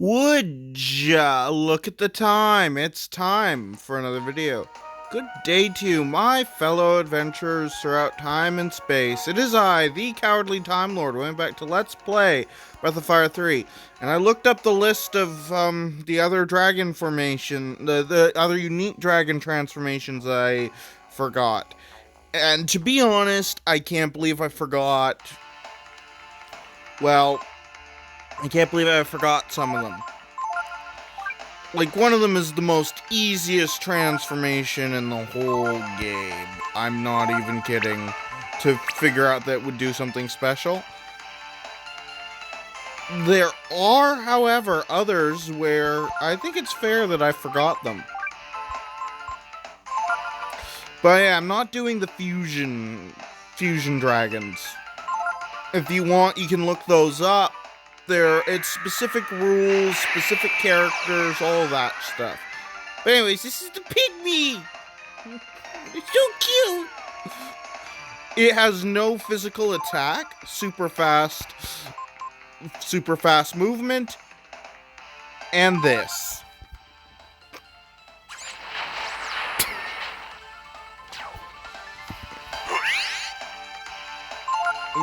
Would ya look at the time? It's time for another video. Good day to you, my fellow adventurers throughout time and space. It is I, the Cowardly Time Lord, went back to Let's Play Breath of Fire 3, and I looked up the list of the other dragon formation, the other unique dragon transformations I forgot. And to be honest, I can't believe I forgot. Well, I can't believe I forgot some of them. Like, one of them is the most easiest transformation in the whole game. I'm not even kidding. To figure out that would do something special. There are, however, others where I think it's fair that I forgot them. But yeah, I'm not doing the fusion dragons. If you want, you can look those up. It's specific rules, specific characters, all that stuff. But anyways, this is the pygmy. It's so cute. It has no physical attack, super fast movement, and this.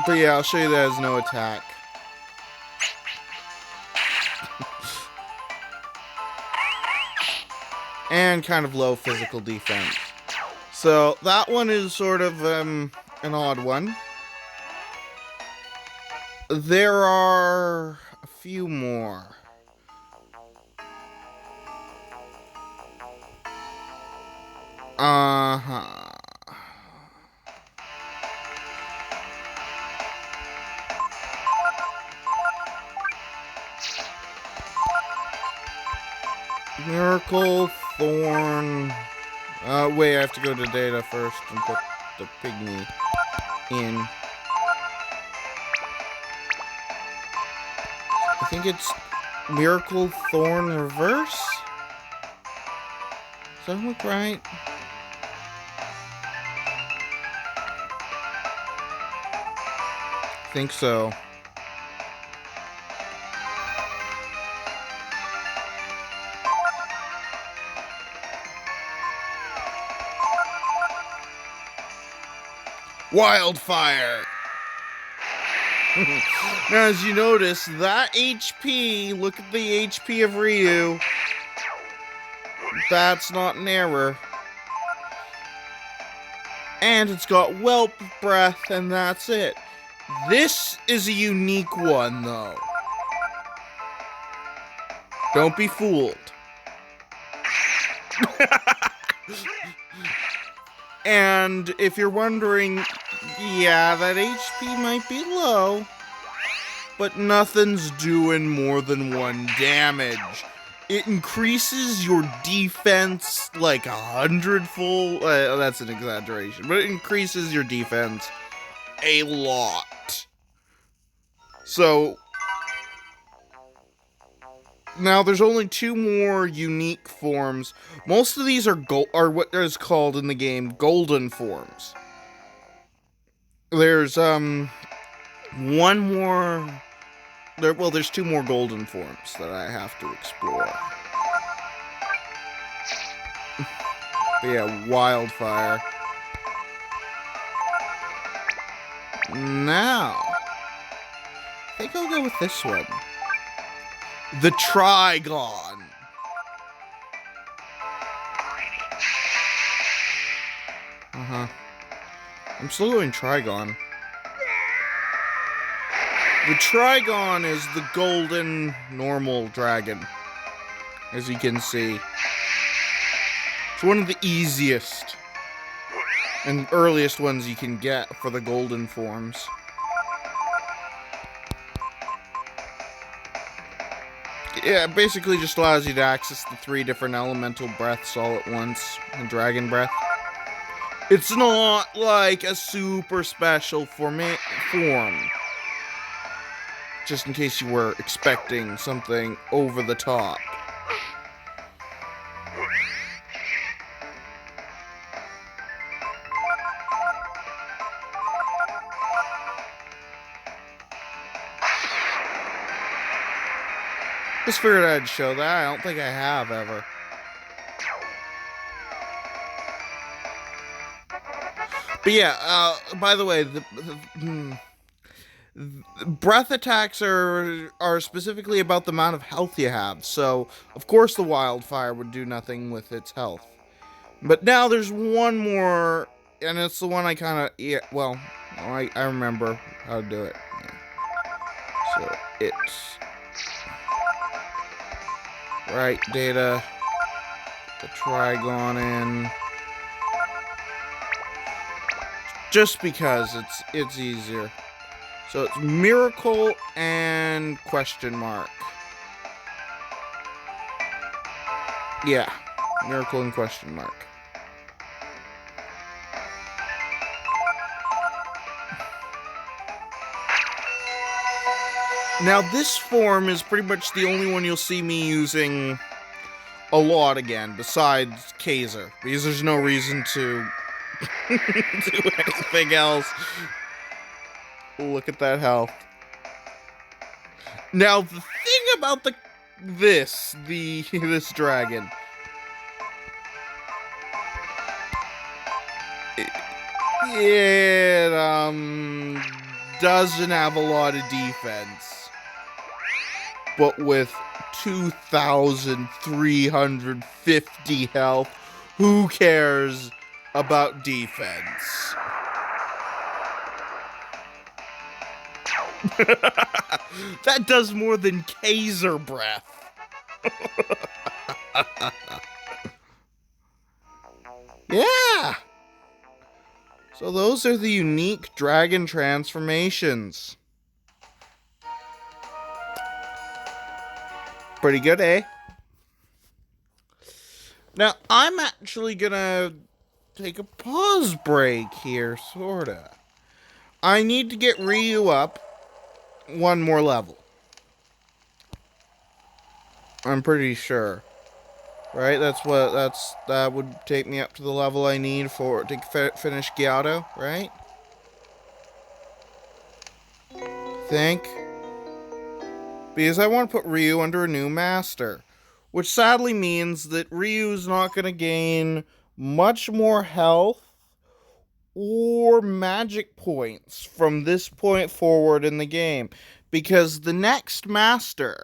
But yeah, I'll show you that it has no attack. And kind of low physical defense. So that one is sort of an odd one. There are a few more. Miracle Thorn. Wait, I have to go to data first and put the pygmy in. I think it's Miracle Thorn Reverse? Does that look right? I think so. Wildfire! Now, as you notice, that HP, look at the HP of Ryu. That's not an error. And it's got Whelp Breath, and that's it. This is a unique one, though. Don't be fooled. And if you're wondering, yeah, that HP might be low, but nothing's doing more than 1 damage. It increases your defense like 100-fold. That's an exaggeration, but it increases your defense a lot. So now there's only 2 more unique forms. Most of these are what is called in the game golden forms. There's one more. There's 2 more golden forms that I have to explore. But yeah, Wildfire. Now, I think I'll go with this one. The Trigon. I'm still going Trigon. The Trigon is the golden normal dragon, as you can see. It's one of the easiest and earliest ones you can get for the golden forms. Yeah, it basically just allows you to access the 3 different elemental breaths all at once, and dragon breath. It's not like a super special form. Just in case you were expecting something over the top. Just figured I'd show that. I don't think I have ever. But yeah, by the way, breath attacks are specifically about the amount of health you have. So, of course, the wildfire would do nothing with its health. But now there's one more, and it's the one I kind of, yeah, well, I remember how to do it. Yeah. So, it's right data, the trigon in, just because it's easier. So it's miracle and question mark. Yeah, miracle and question mark. Now this form is pretty much the only one you'll see me using a lot again, besides Kaiser, because there's no reason to do anything else. Look at that health. Now the thing about this dragon, it doesn't have a lot of defense, but with 2,350 health, who cares about defense? That does more than Kaiser breath. Yeah. So those are the unique dragon transformations. Pretty good, eh? Now, I'm actually gonna take a pause break here, sorta. I need to get Ryu up one more level. I'm pretty sure. Right? That would take me up to the level I need to finish Gyado, right? Think. Because I want to put Ryu under a new master. Which sadly means that Ryu's not going to gain much more health or magic points from this point forward in the game. Because the next master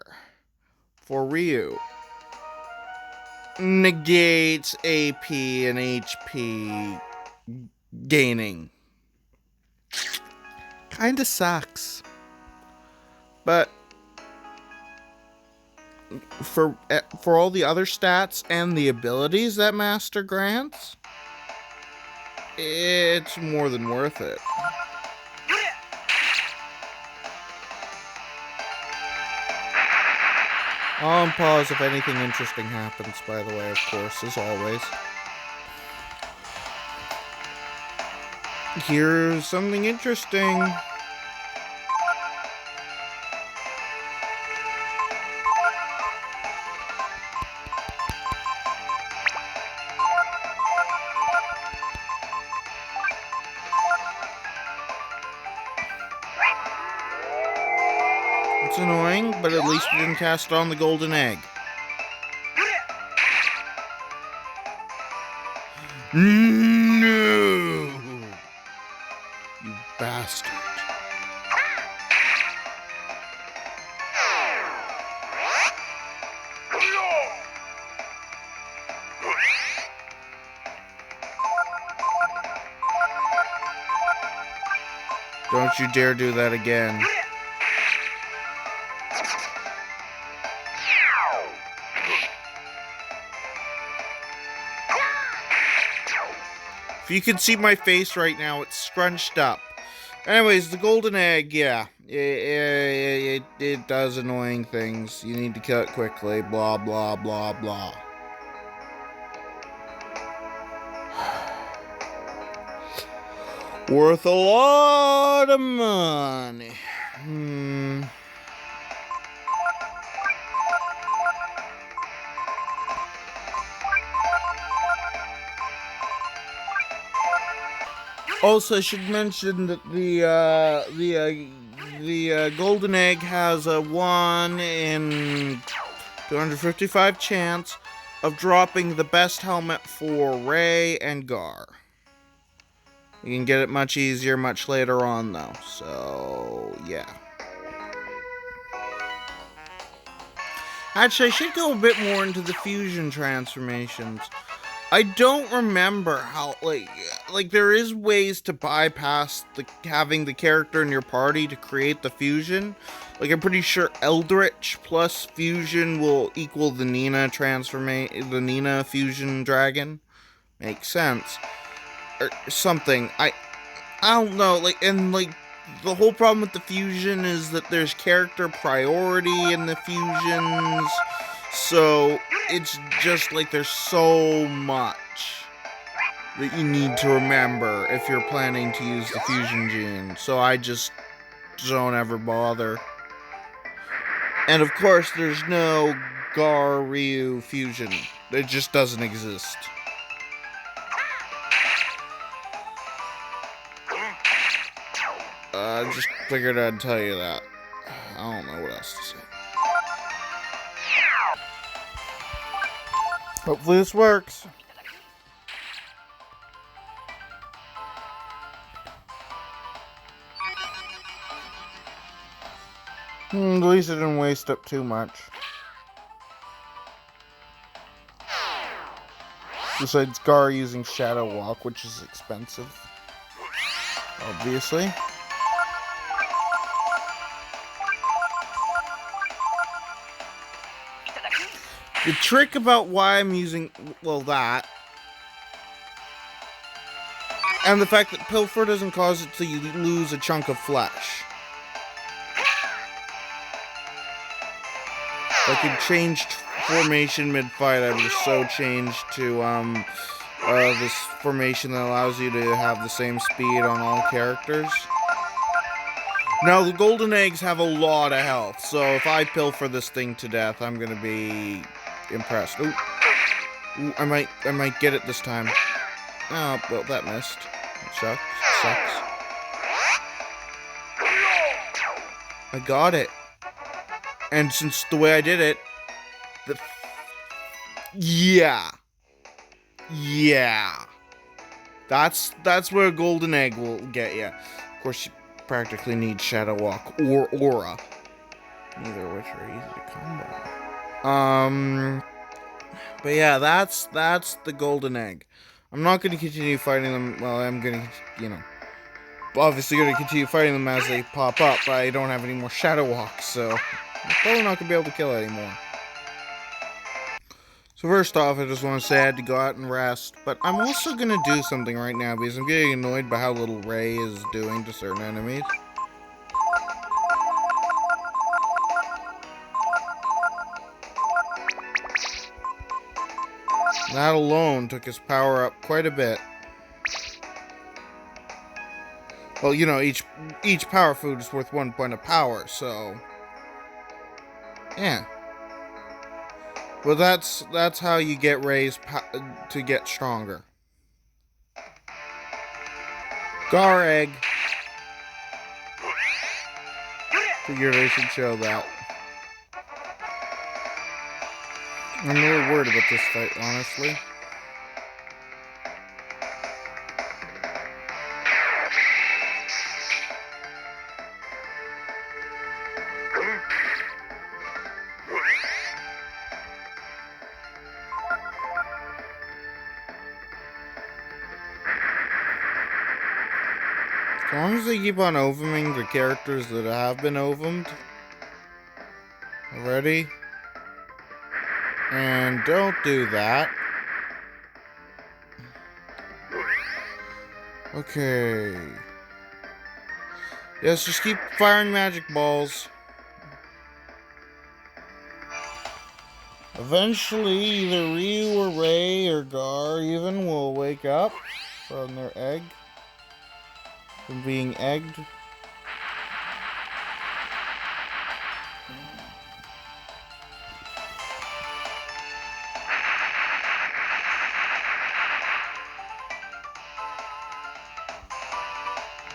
for Ryu negates AP and HP gaining. Kinda sucks. But for all the other stats and the abilities that Master grants, it's more than worth it. I'll pause if anything interesting happens, by the way, of course, as always. Here's something interesting. It's annoying, but at least we didn't cast on the golden egg. No! You bastard. Don't you dare do that again. If you can see my face right now, it's scrunched up. Anyways, the golden egg, yeah. It does annoying things. You need to kill it quickly. Blah, blah, blah, blah. Worth a lot of money. Also, I should mention that the golden egg has a 1 in 255 chance of dropping the best helmet for Ray and Gar. You can get it much easier much later on, though. So, yeah. Actually, I should go a bit more into the fusion transformations. I don't remember how, like there is ways to bypass having the character in your party to create the fusion. Like, I'm pretty sure Eldritch plus fusion will equal the Nina fusion dragon. Makes sense. Or something. I don't know, the whole problem with the fusion is that there's character priority in the fusions, so it's just like there's so much that you need to remember if you're planning to use the fusion gene, so I just don't ever bother. And of course, there's no Gar-Ryu fusion. It just doesn't exist. I just figured I'd tell you that. I don't know what else to say. Hopefully this works. At least it didn't waste up too much. Besides Gar using Shadow Walk, which is expensive. Obviously. The trick about why I'm using, well, that, and the fact that Pilfer doesn't cause it to lose a chunk of flesh. If I could change formation mid-fight, I would have so changed to this formation that allows you to have the same speed on all characters. Now, the golden eggs have a lot of health, so if I Pilfer this thing to death, I'm gonna be impressed. Ooh, I might get it this time. Oh, well, that missed. It sucks. I got it. And since the way I did it, yeah. That's where a golden egg will get you. Of course, you practically need Shadow Walk or Aura. Neither of which are easy to combo. But yeah, that's the golden egg. I'm not going to continue fighting them. Well, I'm going to, obviously going to continue fighting them as they pop up, but I don't have any more Shadow Walks, so I'm probably not going to be able to kill it anymore. So first off, I just want to say I had to go out and rest, but I'm also going to do something right now because I'm getting annoyed by how little Ray is doing to certain enemies. That alone took his power up quite a bit. Well, each power food is worth 1 point of power, so yeah. Well, that's how you get Ray's to get stronger. Gar egg. Figured I should show that. I'm a little worried about this fight, honestly. As long as they keep on ovuming the characters that have been ovumed already. And don't do that. Okay. Yes, just keep firing magic balls. Eventually, either Ryu or Ray or Gar even will wake up from their egg. From being egged.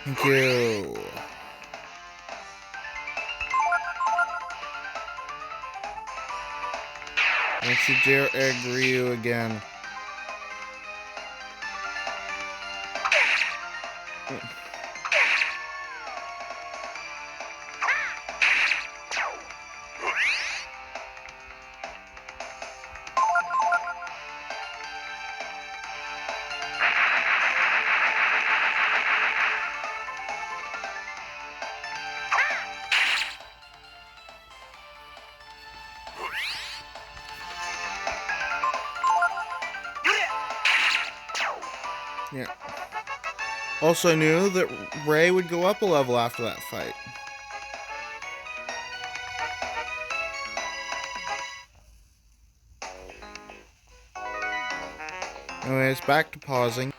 Thank you. Don't you dare egg Ryu again. Yeah. Also knew that Ray would go up a level after that fight. Anyways, back to pausing.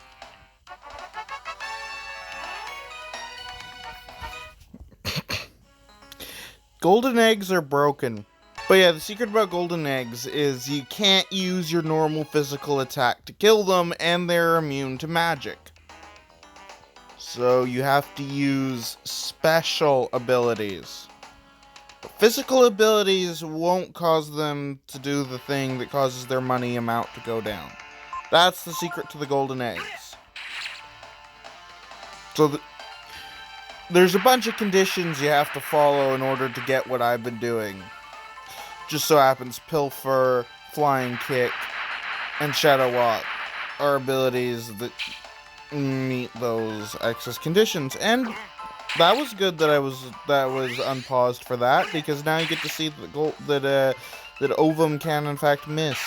Golden eggs are broken. But yeah, the secret about golden eggs is you can't use your normal physical attack to kill them, and they're immune to magic. So you have to use special abilities. Physical abilities won't cause them to do the thing that causes their money amount to go down. That's the secret to the golden eggs. So there's a bunch of conditions you have to follow in order to get what I've been doing. Just so happens Pilfer, Flying Kick, and Shadow Walk are abilities that meet those excess conditions. And that was good that was unpaused for that, because now you get to see that Ovum can in fact miss.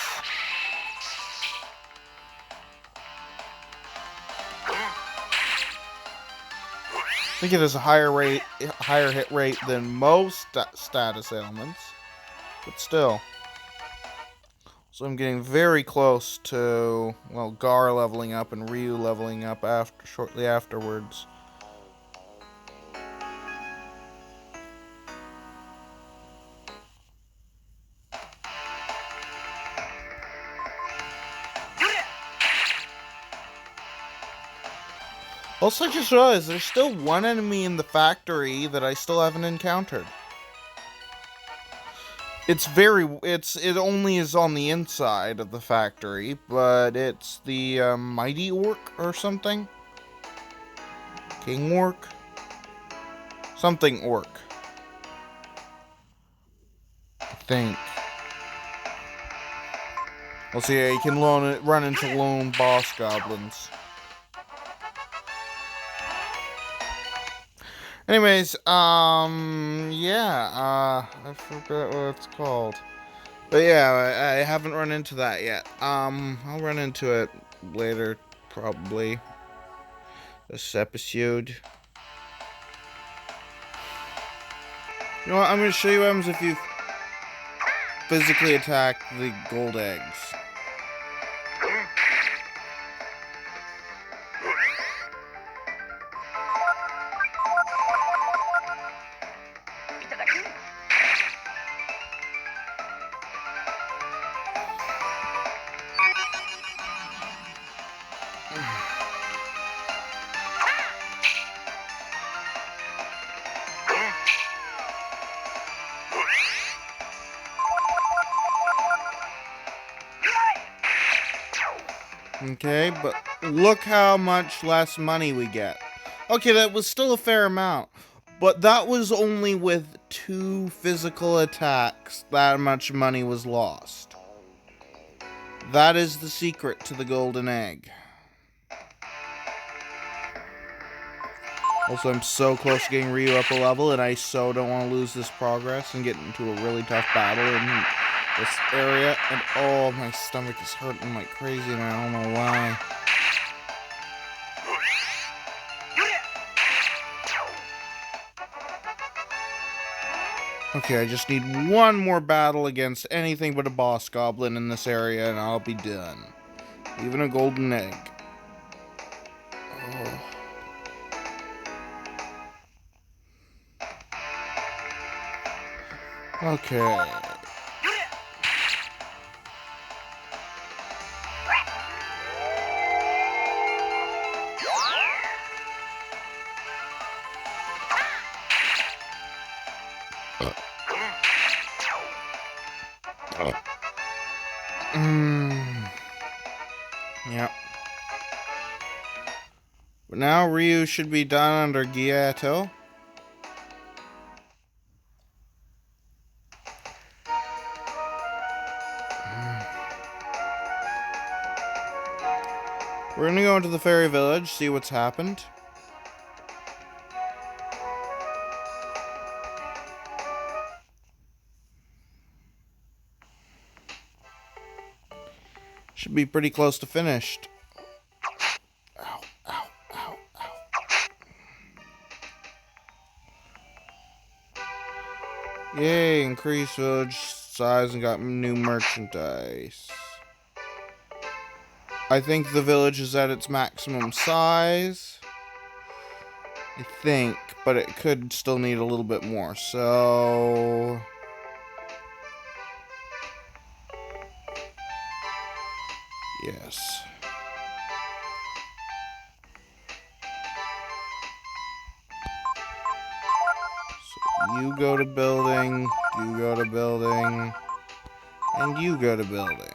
I think it has a higher hit rate than most status ailments, but still. So I'm getting very close to, well, Gar leveling up and Ryu leveling up shortly afterwards. Also, I just realized there's still one enemy in the factory that I still haven't encountered. It only is on the inside of the factory, but it's the Mighty Orc or something? King Orc? Something Orc. I think. Well, see, yeah, you can run into lone boss goblins. Anyways, yeah, I forgot what it's called. But yeah, I haven't run into that yet. I'll run into it later, probably. This episode. You know what, I'm gonna show you what happens if you physically attack the gold eggs. Okay, but look how much less money we get. Okay, that was still a fair amount, but that was only with 2 physical attacks that much money was lost. That is the secret to the golden egg. Also, I'm so close to getting Ryu up a level, and I so don't want to lose this progress and get into a really tough battle in this area. And oh, my stomach is hurting like crazy, and I don't know why. Okay, I just need one more battle against anything but a boss goblin in this area, and I'll be done. Even a golden egg. Oh. Okay. Yep. But now Ryu should be done under Gyato. We're gonna go into the fairy village, see what's happened. Should be pretty close to finished. Ow, ow, ow, ow. Yay, increased village size and got new merchandise. I think the village is at its maximum size. I think, but it could still need a little bit more, so... Yes. So you go to building, you go to building, and you go to building.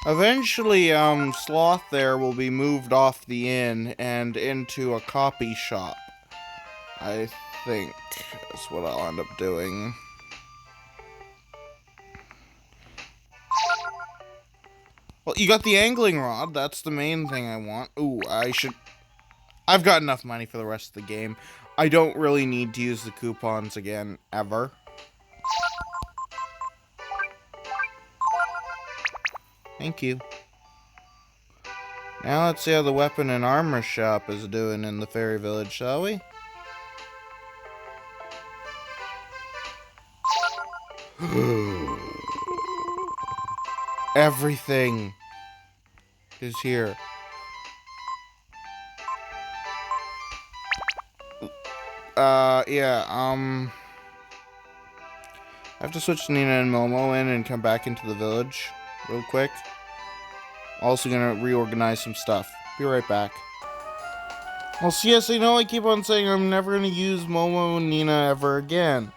Eventually, Sloth there will be moved off the inn and into a copy shop. I think that's what I'll end up doing. Well, you got the angling rod. That's the main thing I want. Ooh, I've got enough money for the rest of the game. I don't really need to use the coupons again, ever. Thank you. Now let's see how the weapon and armor shop is doing in the fairy village, shall we? Everything is here. Yeah, I have to switch Nina and Momo in and come back into the village real quick. Also gonna reorganize some stuff. Be right back. Well, yes, I know I keep on saying I'm never gonna use Momo and Nina ever again.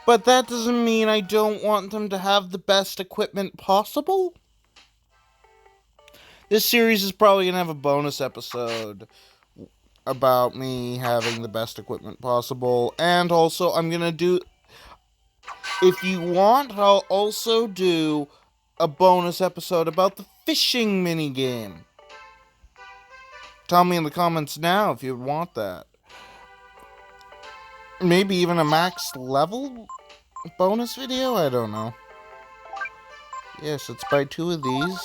But that doesn't mean I don't want them to have the best equipment possible. This series is probably gonna have a bonus episode about me having the best equipment possible. And also, I'm gonna do... If you want, I'll also do a bonus episode about the fishing minigame. Tell me in the comments now if you want that. Maybe even a max level bonus video? I don't know. Yes, let's buy 2 of these.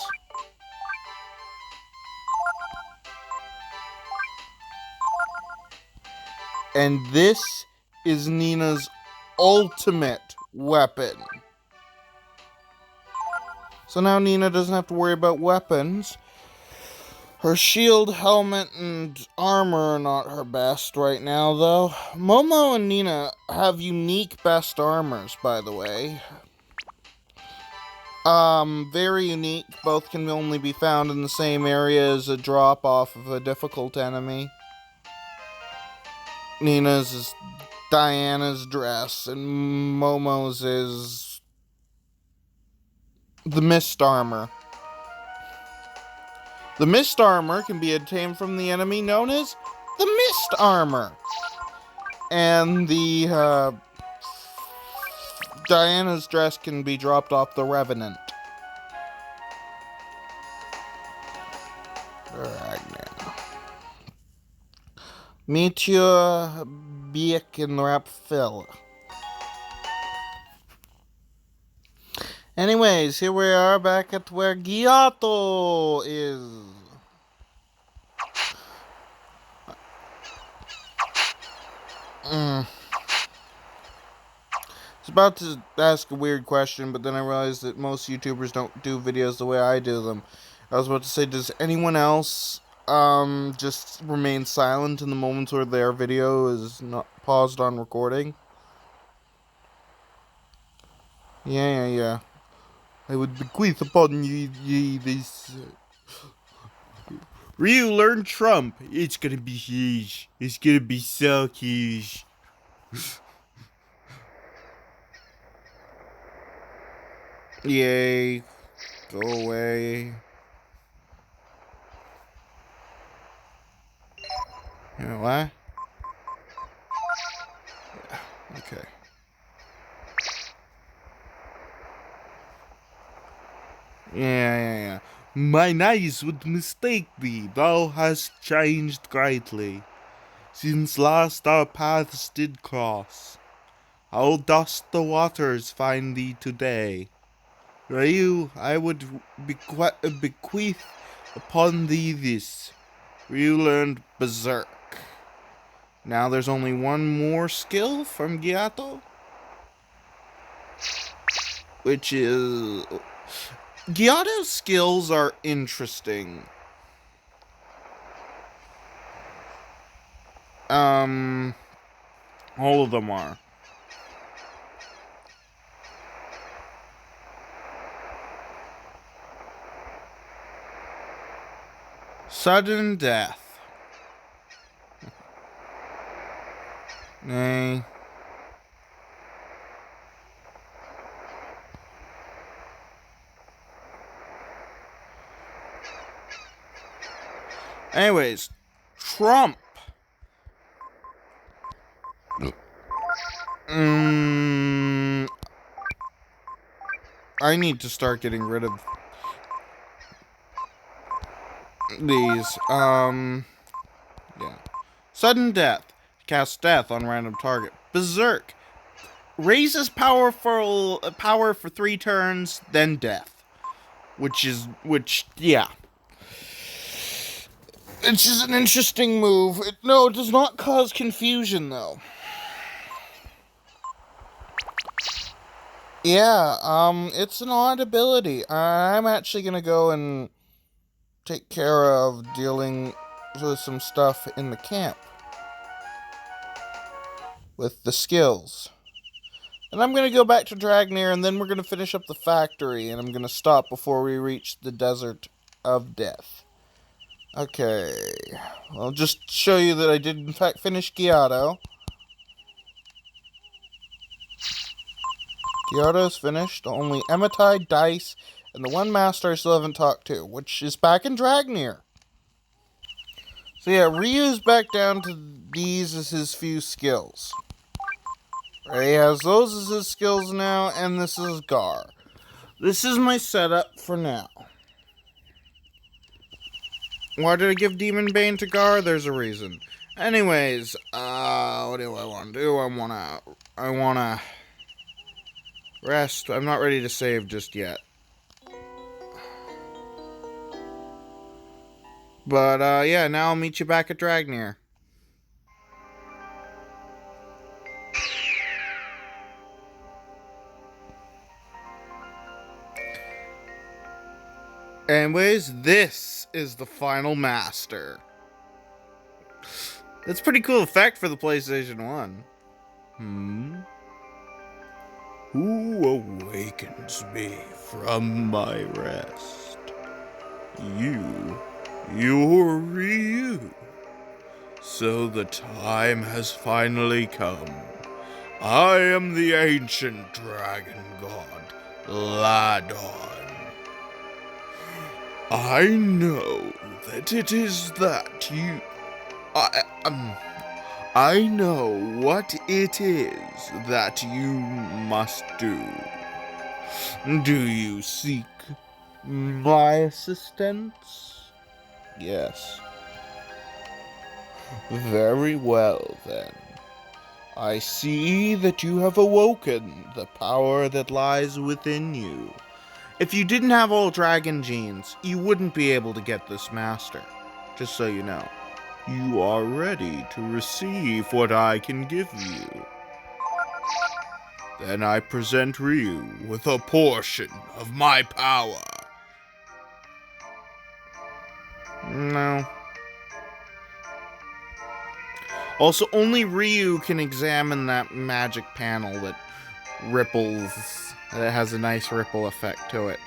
And this is Nina's ultimate weapon. So now Nina doesn't have to worry about weapons. Her shield, helmet, and armor are not her best right now, though. Momo and Nina have unique best armors, by the way. Very unique. Both can only be found in the same area as a drop off of a difficult enemy. Nina's is Diana's dress, and Momo's is the mist armor. The mist armor can be obtained from the enemy known as the mist armor. And the Diana's dress can be dropped off the Revenant. Ragnar. Meteor Biek and Rap Phil. Anyways, here we are back at where Gyato is. I was about to ask a weird question, but then I realized that most YouTubers don't do videos the way I do them. I was about to say, does anyone else just remain silent in the moments where their video is not paused on recording? Yeah. I would bequeath upon ye this. Ryu, learn Trump. It's gonna be huge. It's gonna be so huge. Yay. Go away. You know what? Okay. Yeah. Mine eyes would mistake thee. Thou hast changed greatly. Since last our paths did cross. How dost the waters find thee today? Ryu, I would bequeath upon thee this. Ryu learned Berserk. Now there's only one more skill from Gyato, which is... Gyato's skills are interesting. All of them are. Sudden death. Nay. Anyways, Trump. I need to start getting rid of these. Yeah. Sudden death. Cast death on random target. Berserk. Raises power for 3 turns, then death. Which, yeah. It's just an interesting move. It does not cause confusion, though. Yeah, it's an odd ability. I'm actually gonna go and take care of dealing with some stuff in the camp. With the skills. And I'm gonna go back to Dragnir, and then we're gonna finish up the factory, and I'm gonna stop before we reach the Desert of Death. Okay. I'll just show you that I did in fact finish Gyato. Gyato's finished. Only Ematai, Dice, and the one master I still haven't talked to, which is back in Dragnir. So yeah, Ryu's back down to these as his few skills. He has those as his skills now, and this is Gar. This is my setup for now. Why did I give Demon Bane to Gar? There's a reason. Anyways, what do I want to do? I wanna rest. I'm not ready to save just yet. But, yeah, now I'll meet you back at Dragnir. Anyways, this is the final master. That's a pretty cool effect for the PlayStation 1. Who awakens me from my rest? You're Ryu. So the time has finally come. I am the ancient dragon god, Ladon. I know that it is that you... I know what it is that you must do. Do you seek my assistance? Yes. Very well, then. I see that you have awoken the power that lies within you. If you didn't have all dragon genes, you wouldn't be able to get this master. Just so you know. You are ready to receive what I can give you. Then I present Ryu with a portion of my power. No. Also, only Ryu can examine that magic panel that ripples. That has a nice ripple effect to it.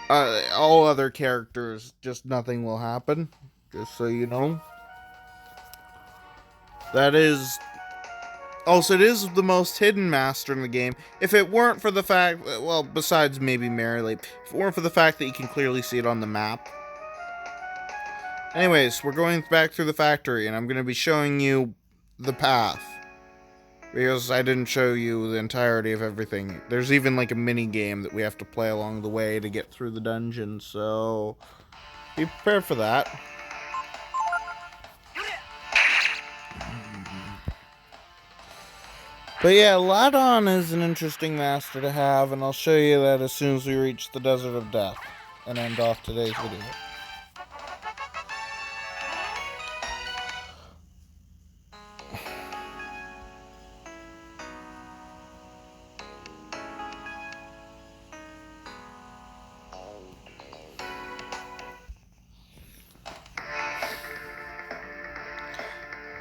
All other characters, just nothing will happen. Just so you know. That is... Also, it is the most hidden master in the game. If it weren't for the fact... Well, besides maybe Maryleap. If it weren't for the fact that you can clearly see it on the map. Anyways, we're going back through the factory, and I'm going to be showing you the path. Because I didn't show you the entirety of everything. There's even like a mini game that we have to play along the way to get through the dungeon, so be prepared for that. But yeah, Ladon is an interesting master to have, and I'll show you that as soon as we reach the Desert of Death and end off today's video.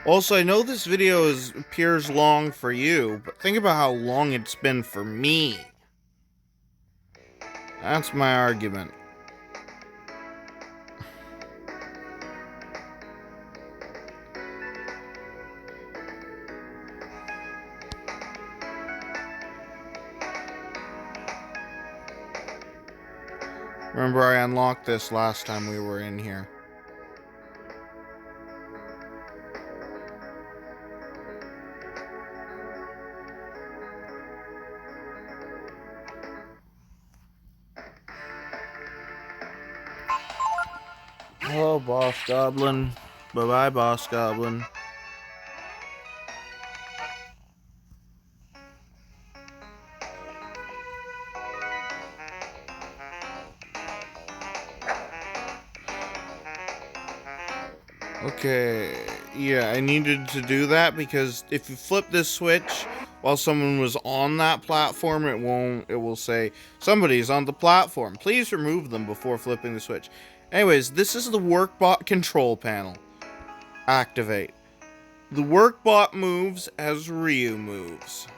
Also, I know this video appears long for you, but think about how long it's been for me. That's my argument. Remember, I unlocked this last time we were in here. Hello, Boss Goblin. Bye-bye, Boss Goblin. Okay, yeah, I needed to do that because if you flip this switch while someone was on that platform, it will say, somebody's on the platform. Please remove them before flipping the switch. Anyways, this is the Workbot control panel. Activate. The Workbot moves as Ryu moves.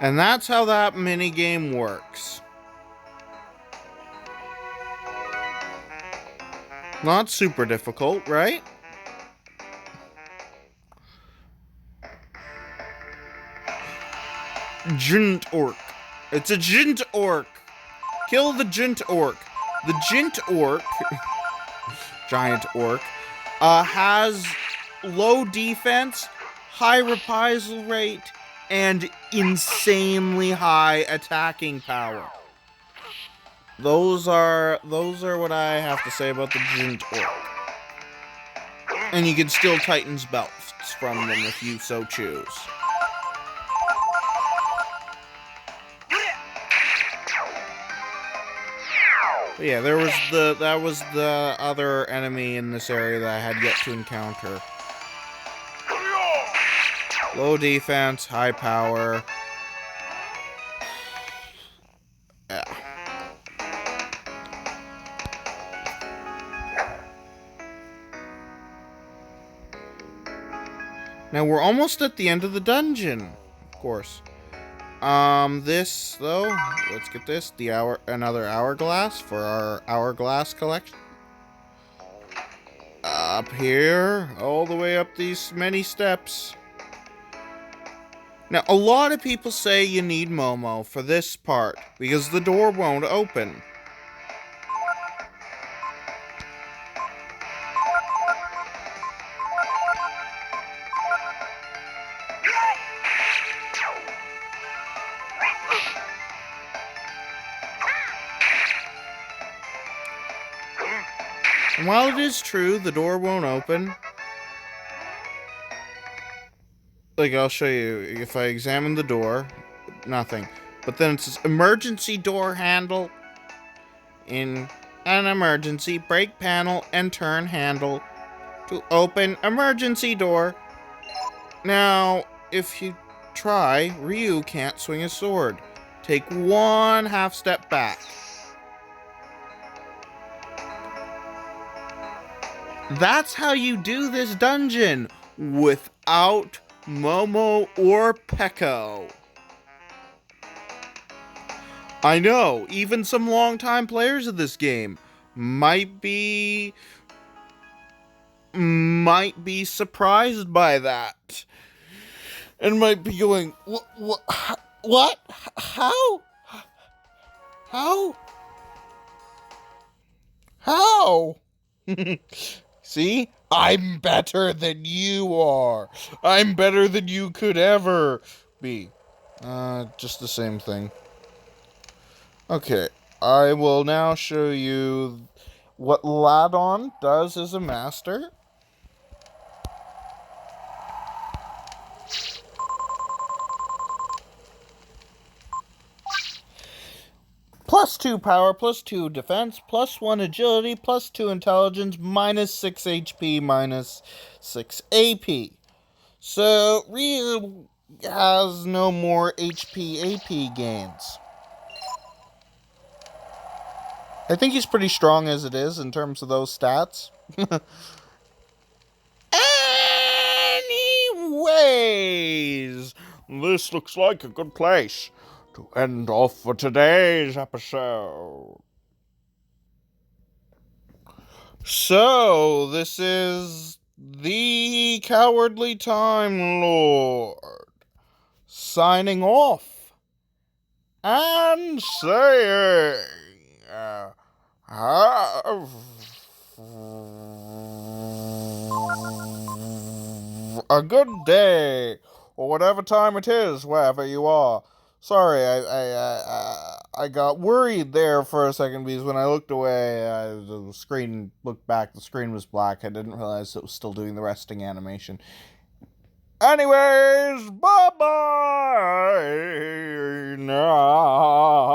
And that's how that minigame works. Not super difficult, right? Giant orc. It's a giant orc. Kill the giant orc. The giant orc, giant orc, has low defense, high reprisal rate, and insanely high attacking power. Those are what I have to say about the giant orc. And you can steal Titan's belts from them if you so choose. But yeah, that was the other enemy in this area that I had yet to encounter. Low defense, high power. Yeah. Now we're almost at the end of the dungeon, of course. This though, let's get this, another hourglass for our hourglass collection. Up here, all the way up these many steps. Now, a lot of people say you need Momo for this part, because the door won't open. And while it is true, the door won't open, like, I'll show you, if I examine the door, nothing. But then it says emergency door handle in An emergency brake panel and turn handle to open emergency door. Now, if you try, Ryu can't swing his sword. Take 1 half step back. That's how you do this dungeon without Momo or Peko. I know, even some longtime players of this game might be surprised by that. And might be going, what? How? How? How? See? I'm better than you are. I'm better than you could ever be. Just the same thing. Okay, I will now show you what Ladon does as a master. +2 power, +2 defense, +1 agility, +2 intelligence, -6 HP, -6 AP. So, Ryu has no more HP, AP gains. I think he's pretty strong as it is in terms of those stats. Anyways, this looks like a good place to end off for today's episode. So, this is the Cowardly Time Lord signing off and saying, have a good day, or whatever time it is, wherever you are. Sorry, I got worried there for a second because when I looked away, the screen looked back. The screen was black. I didn't realize it was still doing the resting animation. Anyways, bye bye now.